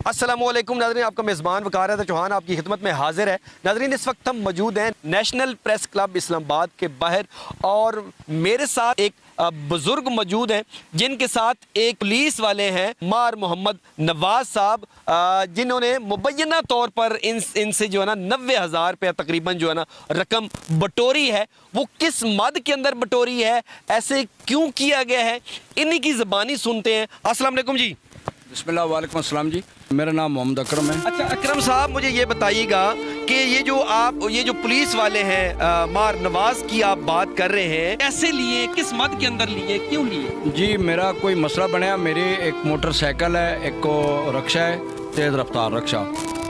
अस्सलामुअलैकुम नाज़रीन, आपका मेज़बान वकार चौहान आपकी खिदमत में हाजिर है। नाज़रीन, इस वक्त हम मौजूद हैं नेशनल प्रेस क्लब इस्लामाबाद के बाहर और मेरे साथ एक बुज़ुर्ग मौजूद हैं जिनके साथ एक पुलिस वाले हैं मार मोहम्मद नवाज साहब, जिन्होंने मुबैना तौर पर इनसे जो है ना 90,000 रुपया तकरीबन जो है ना रकम बटोरी है। वो किस मद के अंदर बटोरी है, ऐसे क्यों किया गया है, इन्हीं की ज़बानी सुनते हैं। अस्सलाम वालेकुम जी। बिस्मिल्लाह, वालेकुम अस्सलाम जी। मेरा नाम मोहम्मद अकरम है। अच्छा अकरम साहब, मुझे ये बताइएगा कि ये जो पुलिस वाले हैं मार नवाज की आप बात कर रहे हैं, कैसे लिए, किस मद के अंदर लिए, क्यों लिए? जी, मेरा कोई मसला बनया। मेरी एक मोटरसाइकिल है, एक को रक्षा है, तेज़ रफ्तार रक्षा,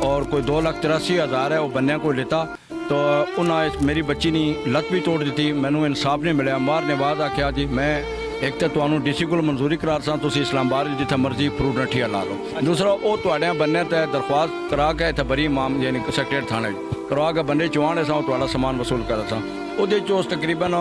और कोई 2,83,000 है वो बनने को लेता। तो उन्हें मेरी बच्ची ने लत भी तोड़ दी थी। मैनू इंसाफ नहीं मिला। मार नवाज आख्या जी मैं एक तो ਤੁਹਾਨੂੰ ਡੀਸੀ ਕੋਲ ਮਨਜ਼ੂਰੀ ਕਰਾ ਸਾਂ, ਤੁਸੀਂ ਇਸਲਾਮਾਬਾਦ ਜਿੱਥੇ ਮਰਜ਼ੀ ਫਰੂਟ ਨਠੀਆ ਲਾ ਲਓ। ਦੂਸਰਾ ਉਹ ਤੁਹਾਡੇ ਬੰਨੇ ਤੇ ਦਰਖਾਸਤ ਕਰਾ ਕੇ ਇੱਥੇ ਬਰੀ ਇਮਾਮ ਯਾਨੀ ਸੈਕਟਰੀ ਥਾਣੇ ਕਰਵਾ ਕੇ ਬੰਦੇ ਚਵਾਣੇ ਸਾਂ, ਤੁਹਾਡਾ ਸਮਾਨ ਵਸੂਲ ਕਰਾ ਸਾਂ। ਉਹਦੇ ਚੋਂ ਤਕਰੀਬਨ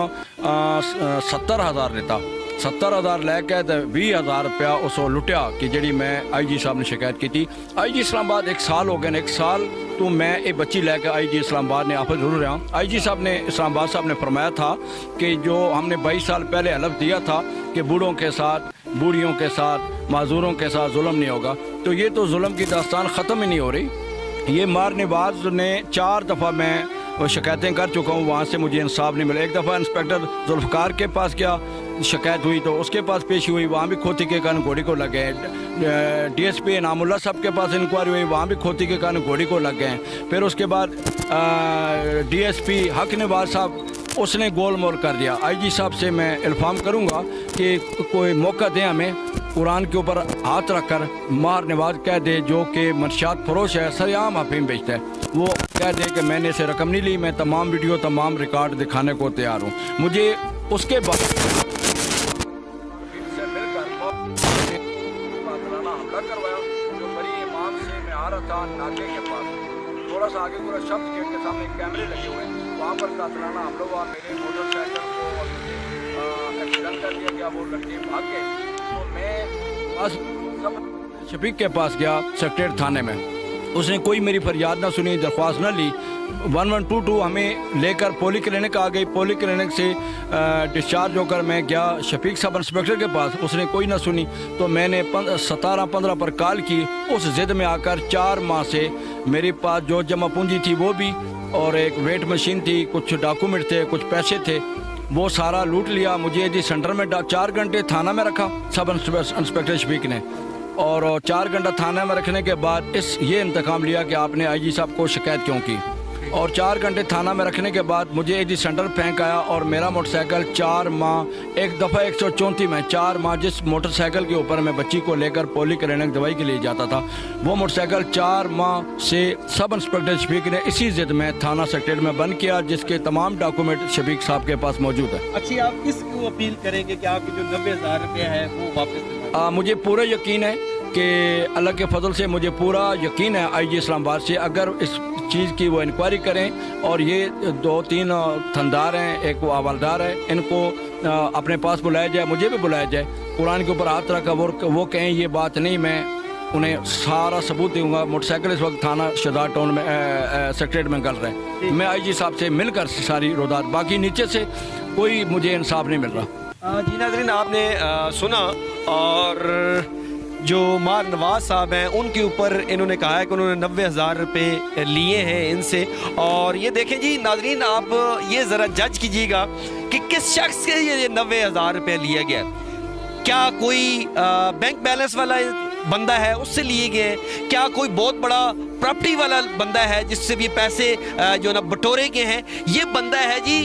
70,000 ਲਿੱਤਾ। 70,000 लैके तो 20,000 रुपया उस लुटिया कि जी मैं IG साहब ने शिकायत की थी। IG इस्लामाबाद 1 साल हो गया। 1 साल तो मैं ये बच्ची लैके IG इस्लामाबाद ने आप जरूर रहा। IG साहब ने इस्लामाबाद साहब ने फरमाया था कि जो हमने 22 साल पहले हलफ दिया था कि बूढ़ों के साथ, बूढ़ियों के साथ, माजूरों के साथ जुल्म नहीं होगा, तो ये तो जुल्म की दास्तान ख़त्म ही नहीं हो रही। ये मार नवाज ने 4 दफ़ा मैं वो शिकायतें कर चुका हूँ, वहाँ से मुझे इंसाफ नहीं मिला। एक दफ़ा इंस्पेक्टर जुल्फ़कार के पास गया, शिकायत हुई तो उसके पास पेशी हुई, वहाँ भी खोती के कारण घोड़ी को लग गए। DSP इनामुल्लाह साहब के पास इंक्वायरी हुई, वहाँ भी खोती के कारण घोड़ी को लग गए। फिर उसके बाद DSP हक नवाज साहब उसने गोल मोल कर दिया। IG साहब से मैं इल्फाम करूँगा कि कोई मौका दें हमें, कुरान के ऊपर हाथ रख कर मार नवाज कह दे, जो कि मनशियात फरोश है, सरेआम अफीम बेचता है, वो कह दे कि मैंने इसे रकम नहीं ली। मैं तमाम वीडियो, तमाम रिकॉर्ड दिखाने को तैयार हूँ। मुझे उसके बाद हमला करवाया। जो बड़ी इमाम से मैं आ रहा था नाके के पास, थोड़ा सा आगे पूरा शब्द गेट के सामने कैमरे लगे हुए हैं, वहाँ पर कातलाना हमला हुआ। मेरे मोटरसाइकिल को एक्सीडेंट कर दिया गया, वो लड़के भाग गए। तो मैं शफीक के पास गया सेक्रेटरी थाने में, उसने कोई मेरी फरियाद ना सुनी, दरख्वास्त ना ली। 1122 हमें लेकर पोली क्लिनिक आ गई। पोली क्लिनिक से डिस्चार्ज होकर मैं गया शफीक साहब इंस्पेक्टर के पास, उसने कोई ना सुनी। तो मैंने 17-15 पर कॉल की। उस ज़िद में आकर 4 माह से मेरे पास जो जमा पूंजी थी वो भी, और एक वेट मशीन थी, कुछ डॉक्यूमेंट थे, कुछ पैसे थे, वो सारा लूट लिया। मुझे जी सेंटर में 4 घंटे थाना में रखा सब इंस्पेक्टर शफीक ने, और 4 घंटा थाने में रखने के बाद ये इंतकाम लिया कि आपने IG साहब को शिकायत क्यों की। और 4 घंटे थाना में रखने के बाद मुझे AG सेंटर फेंक आया, और मेरा मोटरसाइकिल 4 माह, एक दफ़ा 134 में 4 माह जिस मोटरसाइकिल के ऊपर मैं बच्ची को लेकर पोली क्लिनिक दवाई के लिए जाता था, वो मोटरसाइकिल 4 माह से सब इंस्पेक्टर शफीक ने इसी जिद में थाना सेक्रेटरी में बंद किया, जिसके तमाम डॉक्यूमेंट शफीक साहब के पास मौजूद है। अच्छी, आप किसको अपील करेंगे कि आपके जो 90,000 रुपया है वो वापस? मुझे पूरा यकीन है कि अल्लाह के फजल से मुझे पूरा यकीन है IG इस्लामाबाद से, अगर इस चीज़ की वो इंक्वायरी करें, और ये 2-3 थंदार हैं, एक वो हवालदार है, इनको अपने पास बुलाया जाए, मुझे भी बुलाया जाए, कुरान के ऊपर हाथ रखा वो कहें ये बात नहीं, मैं उन्हें सारा सबूत दूंगा। मोटरसाइकिल इस वक्त थाना शहजाद टाउन में सेक्रेटरी में गल रहे हैं। मैं IG साहब से मिलकर सारी रोदात, बाकी नीचे से कोई मुझे इंसाफ नहीं मिल रहा। जी नाज़रीन, आपने सुना, और जो मार नवाज साहब हैं उनके ऊपर इन्होंने कहा है कि उन्होंने 90,000 रुपये लिए हैं इनसे। और ये देखें जी नाज़रीन, आप ये ज़रा जज कीजिएगा कि किस शख्स के ये 90,000 रुपये लिया गया। क्या कोई बैंक बैलेंस वाला बंदा है उससे लिए गए? क्या कोई बहुत बड़ा प्रॉपर्टी वाला बंदा है जिससे भी पैसे जो ना बटोरे गए हैं? ये बंदा है जी,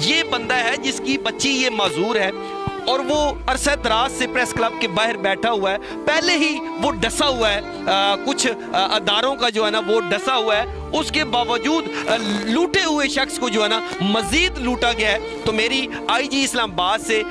ये बंदा है जिसकी बच्ची ये माजूर है, और वो अरसा दराज से प्रेस क्लब के बाहर बैठा हुआ है। पहले ही वो डसा हुआ है, कुछ अदारों का जो है ना वो डसा हुआ है। उसके बावजूद लूटे हुए शख्स को जो है ना मजीद लूटा गया है। तो मेरी IG इस्लामाबाद से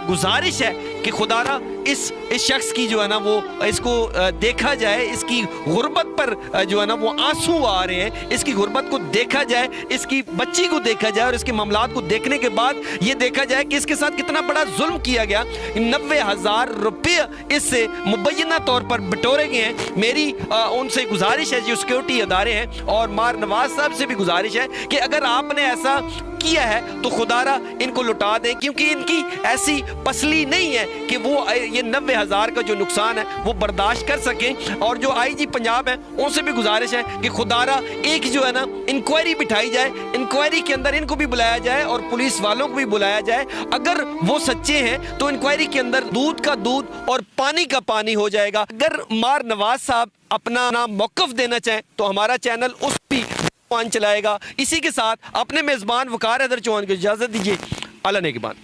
गुजारिश है कि खुदारा इस शख्स की जो है ना वो इसको देखा जाए, इसकी गुर्बत पर जो है ना वो आंसू आ रहे हैं, इसकी गुर्बत को देखा जाए, इसकी बच्ची को देखा जाए और इसके मामलात को देखने के बाद ये देखा जाए कि इसके साथ कितना बड़ा जुल्म किया गया। 90,000 रुपये इससे मुबैना तौर पर बटोरे गए हैं। मेरी उनसे गुजारिश है, जो सिक्योरिटी अदारे हैं और मार नवाज साहब से भी गुजारिश है कि अगर आपने ऐसा किया है तो खुदारा इनको लुटा दें, क्योंकि इनकी ऐसी पसली नहीं है कि वो ये 90,000 का जो नुकसान है वो बर्दाश्त कर सकें। और जो आईजी पंजाब है उनसे भी गुजारिश है कि खुदारा एक जो है ना इंक्वायरी बिठाई जाए, इंक्वायरी के अंदर इनको भी बुलाया जाए और पुलिस वालों को भी बुलाया जाए। अगर वो सच्चे हैं तो इंक्वायरी के अंदर दूध का दूध और पानी का पानी हो जाएगा। अगर मार नवाज साहब अपना नाम मौक़िफ़ देना चाहें तो हमारा चैनल उस भी चलाएगा। इसी के साथ अपने मेज़बान वकार हैदर चौहान को इजाज़त दीजिए। अल्लाह नेगहबान।